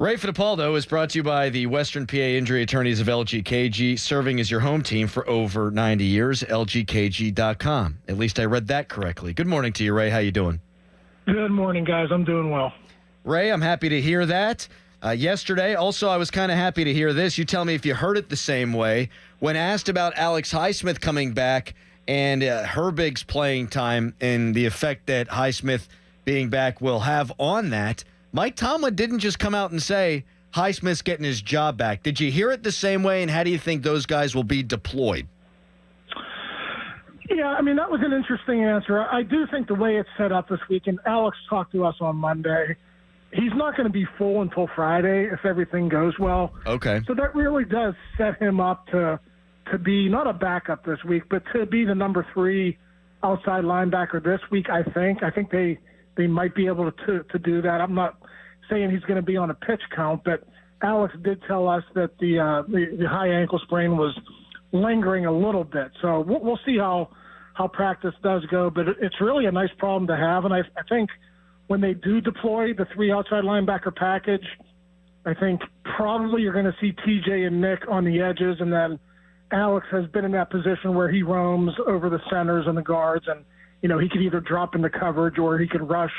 Ray Fittipaldo is brought to you by the Western PA Injury Attorneys of LGKG, serving as your home team for over 90 years, lgkg.com. At least I read that correctly. Good morning to you, Ray. How you doing? Good morning, guys. I'm doing well. Ray, I'm happy to hear that. Yesterday, also, I was kind of happy to hear this. You tell me if you heard it the same way. When asked about Alex Highsmith coming back and Herbig's playing time and the effect that Highsmith being back will have on that, Mike Tomlin didn't just come out and say Highsmith's getting his job back. Did you hear it the same way, and how do you think those guys will be deployed? Yeah, I mean, that was an interesting answer. I do think the way it's set up this week, and Alex talked to us on Monday, he's not going to be full until Friday if everything goes well. Okay. So that really does set him up to be not a backup this week, but to be the number 3 outside linebacker this week, I think. I think they might be able to do that. I'm not saying he's going to be on a pitch count, but Alex did tell us that the high ankle sprain was lingering a little bit. So we'll see how practice does go, but it's really a nice problem to have. And I think when they do deploy the 3 outside linebacker package, I think probably you're going to see TJ and Nick on the edges, and then Alex has been in that position where he roams over the centers and the guards, and he could either drop into coverage or he could rush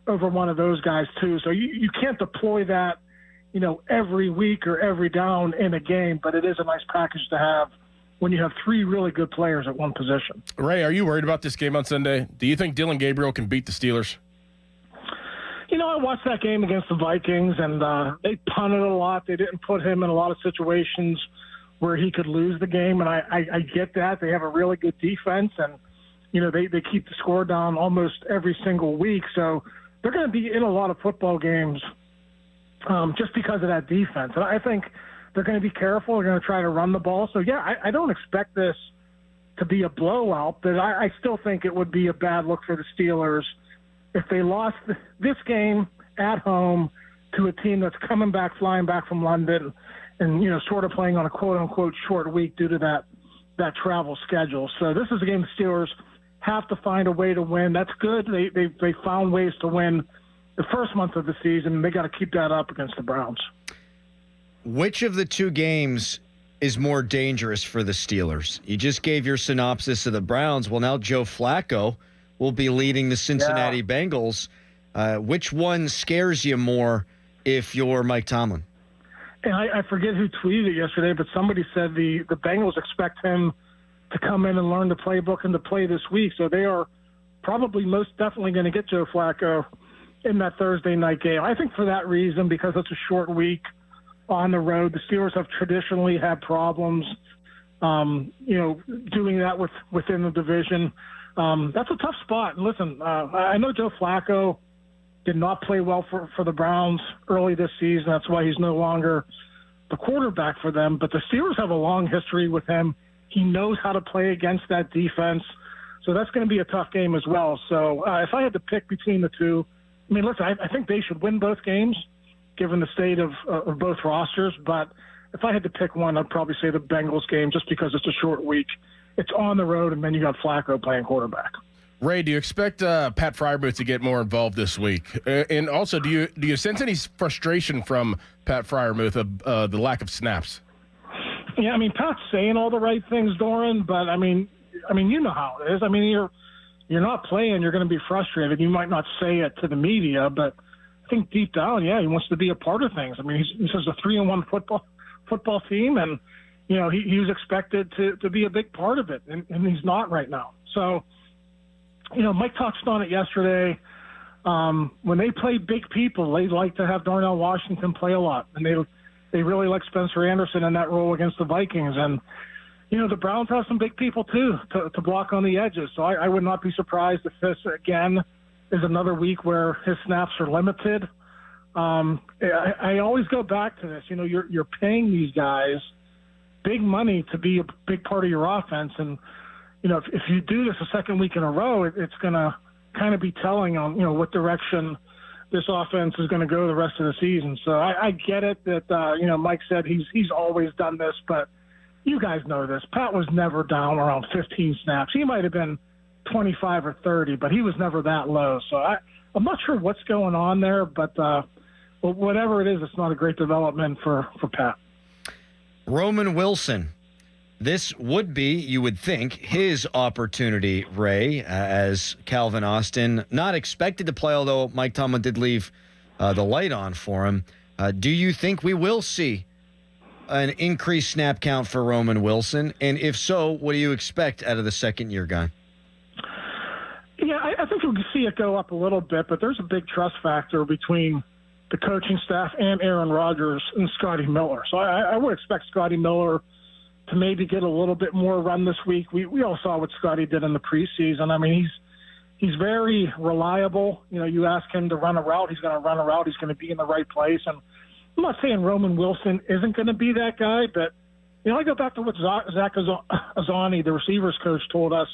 over one of those guys too. So you can't deploy that, every week or every down in a game, but it is a nice package to have when you have 3 really good players at one position. Ray, are you worried about this game on Sunday? Do you think Dillon Gabriel can beat the Steelers? I watched that game against the Vikings, and they punted a lot. They didn't put him in a lot of situations where he could lose the game, and I get that. They have a really good defense, and they keep the score down almost every single week. So they're going to be in a lot of football games just because of that defense. And I think they're going to be careful. They're going to try to run the ball. So, yeah, I don't expect this to be a blowout, but I still think it would be a bad look for the Steelers if they lost this game at home to a team that's flying back from London and, sort of playing on a quote-unquote short week due to that travel schedule. So this is a game the Steelers have to find a way to win. That's good. They found ways to win the first month of the season, and they got to keep that up against the Browns. Which of the 2 games is more dangerous for the Steelers? You just gave your synopsis of the Browns. Well, now Joe Flacco will be leading the Cincinnati Bengals. Which one scares you more if you're Mike Tomlin? And I forget who tweeted it yesterday, but somebody said the Bengals expect him to come in and learn the playbook and to play this week. So they are probably most definitely going to get Joe Flacco in that Thursday night game. I think for that reason, because it's a short week on the road, the Steelers have traditionally had problems, doing that within the division. That's a tough spot. And listen, I know Joe Flacco did not play well for the Browns early this season. That's why he's no longer the quarterback for them. But the Steelers have a long history with him. He knows how to play against that defense. So that's going to be a tough game as well. So if I had to pick between the 2, I mean, listen, I think they should win both games given the state of both rosters. But if I had to pick one, I'd probably say the Bengals game just because it's a short week. It's on the road, and then you got Flacco playing quarterback. Ray, do you expect Pat Freiermuth to get more involved this week? And also, do you sense any frustration from Pat Freiermuth of the lack of snaps? Yeah, I mean, Pat's saying all the right things, Dorin, but I mean, you know how it is. I mean, you're not playing, you're going to be frustrated. You might not say it to the media, but I think deep down, yeah, he wants to be a part of things. I mean, he says a 3-1 football team, and he was expected to be a big part of it, and he's not right now. So, Mike touched on it yesterday. When they play big people, they like to have Darnell Washington play a lot, and they really like Spencer Anderson in that role against the Vikings. And, the Browns have some big people, too, to block on the edges. So I would not be surprised if this, again, is another week where his snaps are limited. I always go back to this. You're paying these guys big money to be a big part of your offense. And, if you do this a second week in a row, it's going to kind of be telling on, what direction this offense is going to go the rest of the season. So I get it that, Mike said he's always done this, but you guys know this. Pat was never down around 15 snaps. He might have been 25 or 30, but he was never that low. So I'm not sure what's going on there, but whatever it is, it's not a great development for Pat. Roman Wilson. This would be, you would think, his opportunity, Ray, as Calvin Austin not expected to play, although Mike Tomlin did leave the light on for him. Do you think we will see an increased snap count for Roman Wilson? And if so, what do you expect out of the second-year guy? Yeah, I think we'll see it go up a little bit, but there's a big trust factor between the coaching staff and Aaron Rodgers and Scotty Miller. So I would expect Scotty Miller to maybe get a little bit more run this week. We all saw what Scotty did in the preseason. I mean, he's very reliable. You know, you ask him to run a route, he's going to run a route. He's going to be in the right place. And I'm not saying Roman Wilson isn't going to be that guy, but, you know, I go back to what Zach Azzani, the receivers coach, told us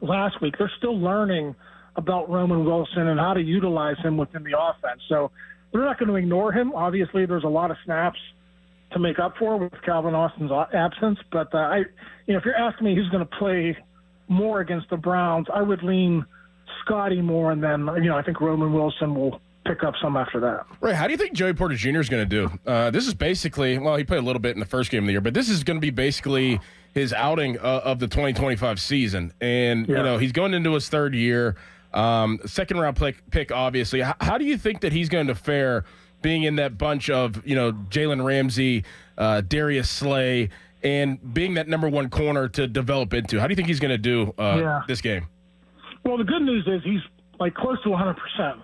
last week. They're still learning about Roman Wilson and how to utilize him within the offense. So they're not going to ignore him. Obviously, there's a lot of snaps to make up for with Calvin Austin's absence. But, if you're asking me who's going to play more against the Browns, I would lean Scotty more, and then, I think Roman Wilson will pick up some after that. Right. How do you think Joey Porter Jr. is going to do? This is basically, well, he played a little bit in the first game of the year, but this is going to be basically his outing of the 2025 season. And, he's going into his third year, second-round pick, obviously. How do you think that he's going to fare being in that bunch of, Jalen Ramsey, Darius Slay, and being that number one corner to develop into? How do you think he's going to do this game? Well, the good news is he's close to 100%.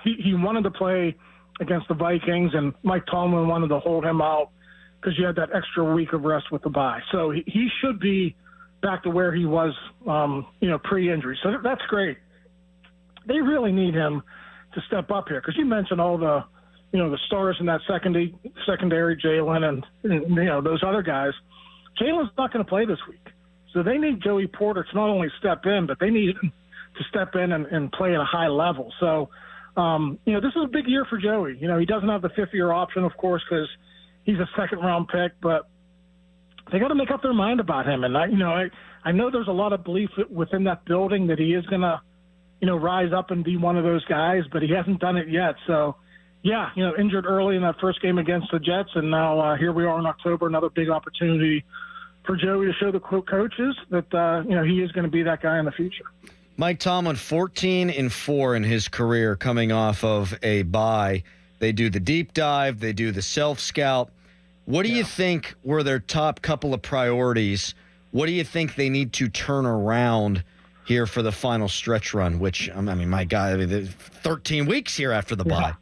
He wanted to play against the Vikings, and Mike Tomlin wanted to hold him out because you had that extra week of rest with the bye. So he should be back to where he was, pre-injury. So that's great. They really need him to step up here because you mentioned all the, the stars in that secondary, Jalen and those other guys. Jalen's not going to play this week. So they need Joey Porter to not only step in, but they need him to step in and play at a high level. So, this is a big year for Joey. He doesn't have the fifth-year option, of course, because he's a second-round pick, but they got to make up their mind about him. And, I know there's a lot of belief within that building that he is going to, rise up and be one of those guys, but he hasn't done it yet. So, yeah, injured early in that first game against the Jets, and now here we are in October, another big opportunity for Joey to show the coaches that, he is going to be that guy in the future. Mike Tomlin, 14-4 in his career coming off of a bye. They do the deep dive. They do the self-scout. What do you think were their top couple of priorities? What do you think they need to turn around here for the final stretch run, which, my God, there's 13 weeks here after the bye.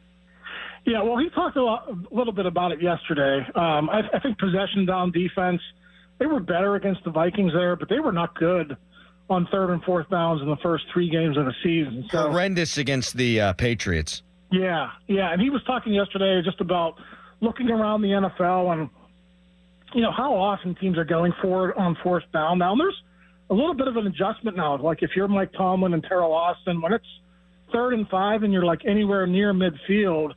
Yeah, well, he talked a little bit about it yesterday. I think possession down defense, they were better against the Vikings there, but they were not good on third and fourth downs in the first 3 games of the season. So, horrendous against the Patriots. Yeah, and he was talking yesterday just about looking around the NFL and, how often teams are going for it on fourth down. Now, there's a little bit of an adjustment now. Like if you're Mike Tomlin and Terrell Austin, when it's 3rd and 5 and you're anywhere near midfield,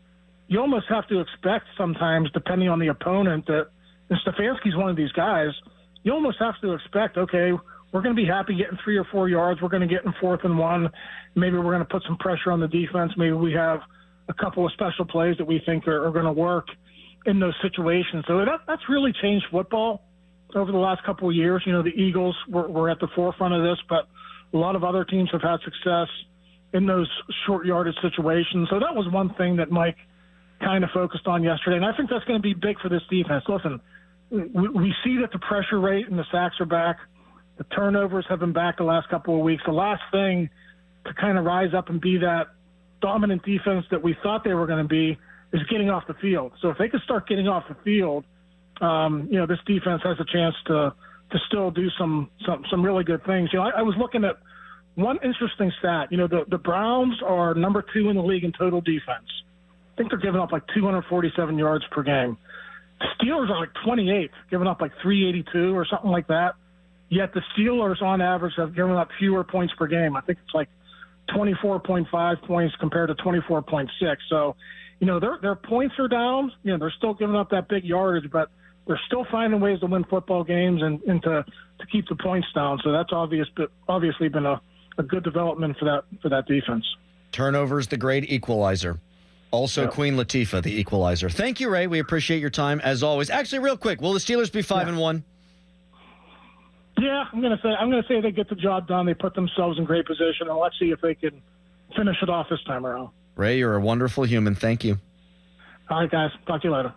you almost have to expect sometimes, depending on the opponent, that and Stefanski's one of these guys, you almost have to expect, okay, we're going to be happy getting 3 or 4 yards. We're going to get in 4th and 1. Maybe we're going to put some pressure on the defense. Maybe we have a couple of special plays that we think are going to work in those situations. So that's really changed football over the last couple of years. The Eagles were at the forefront of this, but a lot of other teams have had success in those short yardage situations. So that was one thing that Mike kind of focused on yesterday, and I think that's going to be big for this defense. Listen, we see that the pressure rate and the sacks are back. The turnovers have been back the last couple of weeks. The last thing to kind of rise up and be that dominant defense that we thought they were going to be is getting off the field. So if they could start getting off the field, this defense has a chance to still do some really good things. I was looking at one interesting stat. The Browns are number 2 in the league in total defense. I think they're giving up 247 yards per game. The Steelers are 28th, giving up 382 or something like that. Yet the Steelers, on average, have given up fewer points per game. I think it's 24.5 points compared to 24.6. So, their points are down. They're still giving up that big yardage, but they're still finding ways to win football games and to keep the points down. So that's obviously been a good development for that defense. Turnovers, the great equalizer. Also, Queen Latifah, the equalizer. Thank you, Ray. We appreciate your time as always. Actually, real quick, will the Steelers be 5-1? Yeah, I'm gonna say they get the job done. They put themselves in great position, and let's see if they can finish it off this time around. Ray, you're a wonderful human. Thank you. All right, guys. Talk to you later.